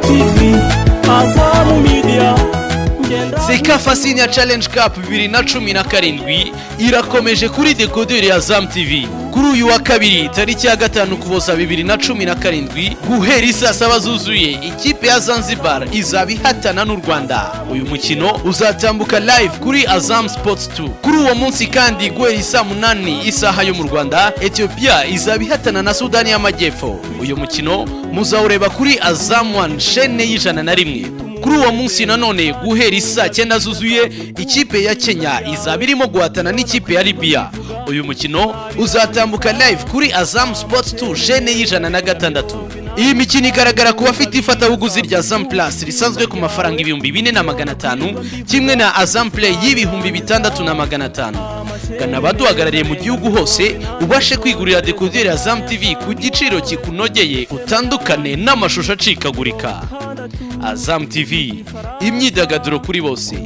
TV Azam Media. Sekafa Senior Challenge Cup 2017 irakomeje kuri dekoderi ya Azam TV. Kuri uyu wa kabiri tariki ya 5 Ukuboza 2017 guhera isaa 7 zuzuye ikipe ya Zanzibar izabihatana n'u Rwanda. Uyu mukino uzatambuka live kuri Azam Sports 2. Kuri uwo munsi kandi guhera isaa 8 isaha yo mu Rwanda, Ethiopia izabihatana na Sudani y'Amajyepfo. Uyu mukino muzawureba kuri Azam 1 chaîne y'101. Kuri uwo munsi nanone guhera isaa 9 zuzuye ikipe ya Kenya izabirimo guhatana n'ikipe ya Libya. Uyu mukino uzatambuka live kuri Azam Sports 2 chaîne y'106. Iyi mikino igaragara ku bafite ifatabuguzi rya Azam Plus risanzwe ku mafaranga 4,500 kimwe na Azam Play y'ibihumbi 6,500. Gana abaduhagarariye mu gihugu hose ubashe kwigurira dekoderi ya Azam TV ku giciro kikunogeye utandukane n'amashusho acikagurika. Azam TV, imyidagaduro kuri bose.